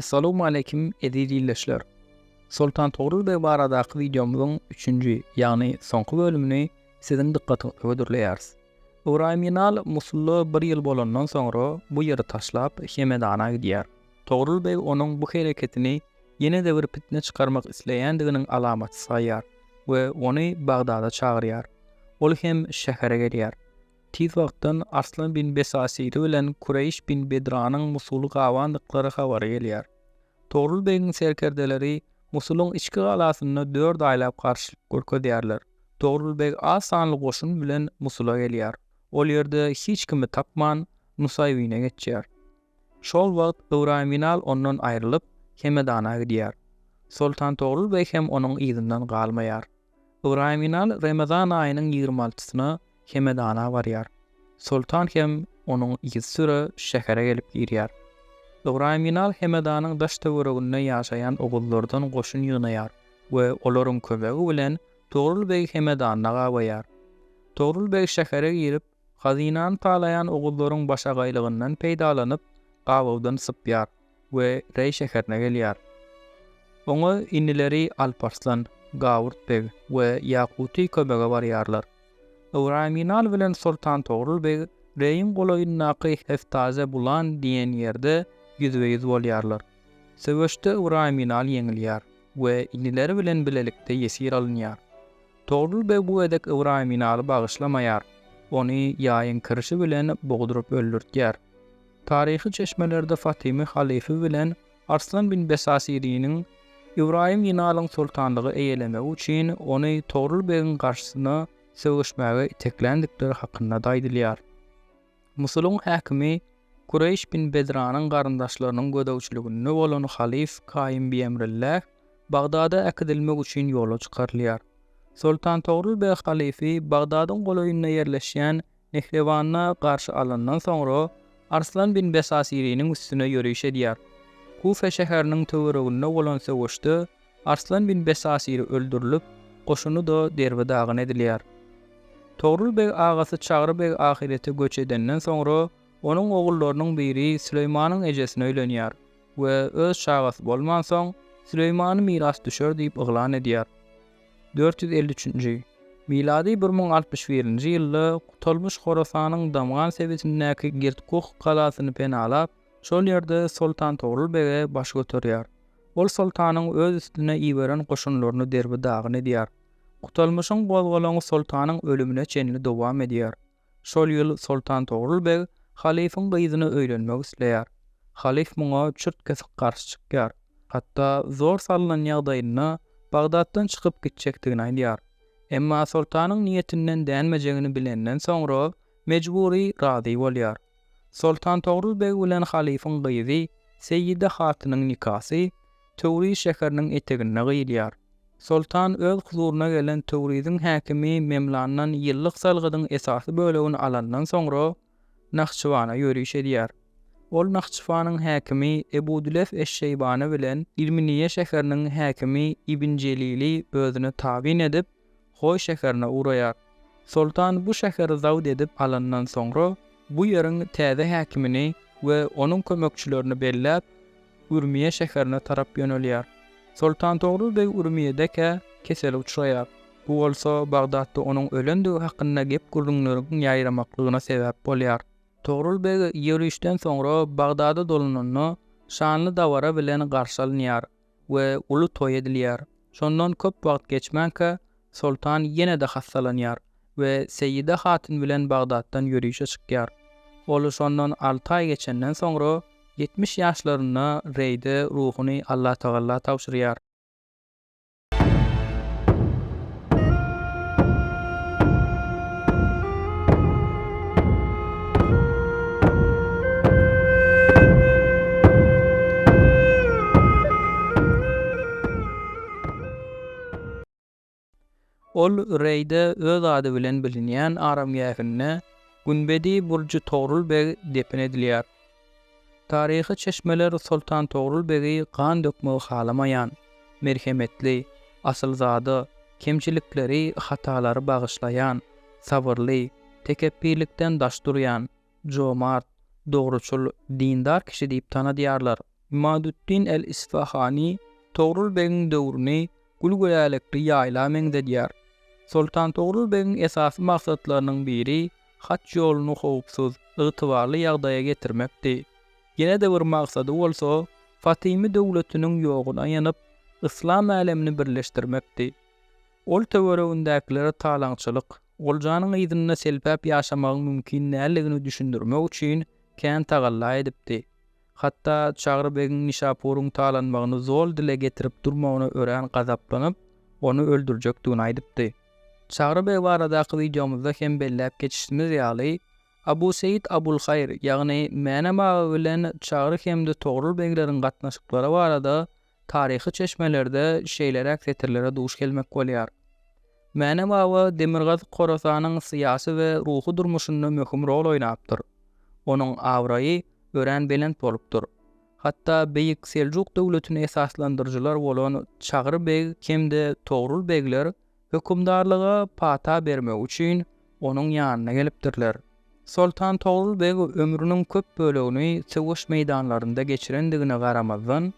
Assalamu alaykum edilleşler. Sultan Toğrul Bey baradaky videomyzyň 3-nji, ýagny soňky bölümini siziň dikkatiňizde götürýäris. Uraýminal musully 1 ýyl bolandan soňra bu ýeri taşlap Hemedana gidýär. Toğrul Bey onuň bu hereketini ýene-de bir fitne çykarmak isleýändiginiň alamaty saýýar we ony Bagdada çagyrýar. Ol hem şähere gelýär. Tiz wagtdan Arslan bin Besasiri bilen Kureyş bin Bedranyň Musuly gawandyklary habary gelýär. Toğrul Bey'in serkerdeleri Musulun içki galasyna 4 aylap karşılık görkezýärler. Toğrul Bey az sanly goşun bilen Musula gelýär. Ol ýerde hiç kimi tapman Nusaýbyna geçýär. Şol wagt Uraýminal ondan aýrylyp Hemedana gidýär. Sultan Toğrul Bey hem onuň ýzynyň galmaýar. Uraýminal Ramazan aýynyň 26-syna Hemedana barýar. Sultan hem onuň ýyzy süre şähere gelip girýär. Uraýminal Hemedanyň daş töwereginde ýaşaýan ogullardan goşun ýynaýar we olaryň kömegi bilen Toğrul Bey Hemedanyna gabaýar. Toğrul Bey şähere girip, hazinany talaýan ogullaryň başagaýlygyndan peýdalanyp, gabawdan sypýar we Rey şäherine gelýär. Oňa inileri Alparslan, Gawurt Bey we Yaquty kömege barýarlar. Uraýminal bilen Sultan Toğrul Bey Reýin golaýyndaky Heftaze bulan diýen ýerde yüzbeýiz bolýarlar. Söwüşde Uraýminal ýeňilýär we inileri bilen bilelikde ýesir alynýar. Toğrul Bey bu edek Uraýminaly bagyşlamaýar. Ony ýaýyň kirişi bilen bogdurup öldürtýär. Taryhy çeşmelerde Fatimy halife bilen Arslan bin Besasiri'niň Uraýminalyň sultanlygy eýelemek üçin ony Toğrul Bey'in garşysyna söwüşmäge iteklendikleri hakynda daýdylýar. Musulun häkimi Kureyş bin Bedranyň garyndaşlarynyň gödäwçiliginde bolan halif Kaim bi Emrillah Bagdada äkidilmek üçin ýola çykarylýar. Sultan Toğrul Bey halifi Bagdadyň golaýyna ýerleşýän Nehrewanyna garşy alandan soňra Arslan bin Besasiri'niň üstüne ýörüş edýär. Kufa şäheriniň töwereginde bolan söwüşde Arslan bin Besasiri öldürilip, goşuny da derbe-dagyn edilýär. Toğrul Bey agasy Çagry Bey ahirete göç edenden soňra onuň ogullarynyň biri Süleýmanyň ejesine öýlenýär we öz şagasy bolman soň Süleýmany miras düşer diýip yglan edýär. 453-nji miladi 1061-nji ýylda Kutulmuş Horasanyň Damgan sebitindäki Girtkuk galasyny penalap, şol ýerde Sultan Toğrul Bey'e baş göterýär. Ol sultanyň öz üstüne iýberen goşunlaryny derbe-dagyn edýär. Kutulmuşyň bolgalagy sultanyň ölümine çenli dowam edýär. Şol ýyl Sultan Toğrul Bey halifeň gyzyny öýlenmek isleýär. Halif muňa çürt kesik garşy çykýar. Hatda zor salynan ýagdaýynda Bagdatdan çykyp gitjekdigini aýdýar. Emma sultanyň niýetinden dänmejegini bilenden soňra mejburi razy bolýar. Sultan Toğrul Bey bilen halifeň gyzy Seyyide hatynyň nikasy Töwri şäheriniň etegine gydýar. Sultan öz huzuruna gelen Töwriziň häkimi Memlandan ýyllyk salgydyň esasy bölegini alandan soňra Nahçıvana ýörüş edýär. Ol Nahçıvanyň häkimi Ebudülef eş-Şeýbany bilen Irminiýe şäheriniň häkimi Ibn Celili özüne tabin edip, Hoy şäherine uraýar. Sultan bu şäheri zawd edip alandan soňra bu ýeriň täze häkimini we onuň kömekçilerini belläp Urmiýe şäherine tarap ýönelýär. Sultan Toğrul Bey Urmiýedeke kesel uçraýar. Bu bolsa Bagdatda onuň ölendigi hakynda gep gürlüňleriň ýaýramaklygyna sebäp bolýar. Toğrul Bey ýörüşden soňra Bagdada dolanyny şanly dawara bilen garşy alynýar we uly toý edilýär. Şondan köp wagt geçmänkä Sultan ýene-de hassalanýar we Seyyide hatyn bilen Bagdatdan ýörüşe çykýar. Ol şondan 6 aý geçenden soňra 70 ýaşlaryna Reyde ruhuny Allah Taala tawşyrýar. Ol Reyde öz ady bilen bilinýän aram ýerine Günbedi Burju Toğrul Bey depin edilýär. Taryhy çeşmeler Sultan Toğrul Bey'i gan dökmegi halamaýan, merhemetli, asylzady, kemçilikleri, hatalary bagyşlaýan, sabırly, tekebbirlikden daş durýan, jomart, dogruçul, dindar kişi diýip tanadýarlar. İmaduddin el-İsfahani Togrul Beg'in döwrüni gülgülälekli ýaýla meňzedýär. Sultan Togrul Beg'in esasy maksatlarynyň biri haç ýoluny howpsuz, ygtybarly ýagdaýa getirmekdi. Ýene de bir maksady bolsa, Fatymy döwletiniň ýoguna ýanyp, İslam alemini birleşdirmekdi. Ol töweregindäkilere talaňçylyk, oljanyň ýzynyna selpäp ýaşamagyň mümkin näligini düşündirmek üçin kän tagalla edipdi. Hatda Çağrı Beg'in Nişapuryň talanmagyny zol dile getirip durmagyna ören gazaplanyp, onu öldürjekdigini aýdypdy. Çağrı Beg baradaky videomuzda hem belläp geçişimiz ýaly, Abu Seyyid Abulhayr, ýagny Mäne bagy bilen Çağrı hemde Togrul Begleriň gatnaşyklary barada taryhy çeşmelerde şeýlere aksetirlere duş gelmek bolýar. Mäne bagy Demirgaz Horasanyň syýasy we ruhy durmuşynda möhüm rol oýnapdyr. Onuň awraýy ören belent bolupdyr. Hatda Beýik Seljuk döwletini esaslandyrjylar bolan Çağrı Beg hemde Togrul Begler hökümdarlyga pata bermek üçin onuň ýanyna gelipdirler. Sultan Togrul Beg ömrüniň köp bölegini sowuş meýdanlarynda geçirendigine garamazdan,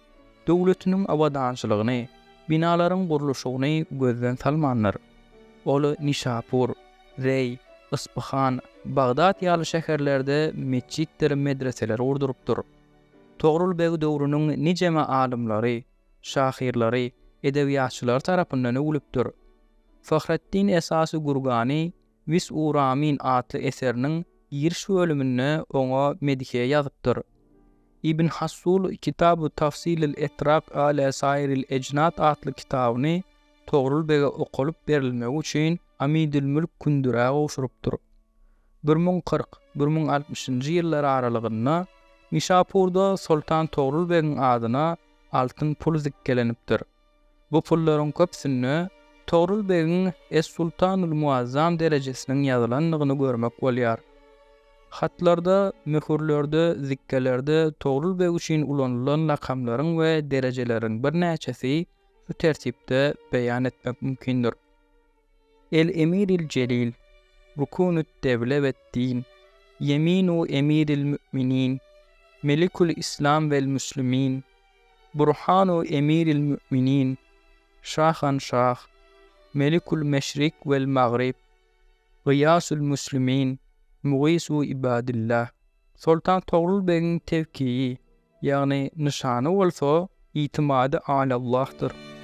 döwletiniň awadançylygyny, binalaryň gurulşygyny gözden salmanlar. Ol Nişapur, Rey, Ispahan, Bagdad ýaly şäherlerde meçitler, medreseler urdurupdyr. Togrul Beg döwrüniň niceme alymlary, şahirlary, edebiýatçylar tarapyndan öwülipdir. Fahrettin Esasy Gurgani Vis-u Ramin adly eseriniň giriş bölüminde oňa medhiýe ýazypdyr. Ibn Hassul Kitab-ı Tafsil-il Etrak ala Sairil Ecnat adly kitabyny Togrul Beg'e okulyp berilmek üçin Amidül Mülk Kündürä gowşurupdyr. 1040-1060-njy ýyllar aralygynda Nişapurda Sultan Togrul Beg'in adyna altyn pul zikkelenipdir. Bu pullaryň köpsini Togrul Beg'in Es-Sultanul Muazzam derejesiniň ýazylandygyny görmek bolýar. Hatlarda, möhürlerde, zikkelerde Togrul Beg üçin ulanylan lakamlaryň we derejeleriň bir näçesi şu tertipde beýan etmek mümkindir. El-Emiril Celil, Rukunut Devle ve Din, Yeminu Emiril Mü'minin, Melikul İslam vel Müslimin, Burhanu Emiril Mü'minin, Şahan Şah, Melikul Meşrik vel Maghrib, Gıyasul Müslimin, Mugisu ibadillah. Sultan Togrul Beg'in tevkiyi, ýagny nişany bolsa, itimady alallahdyr.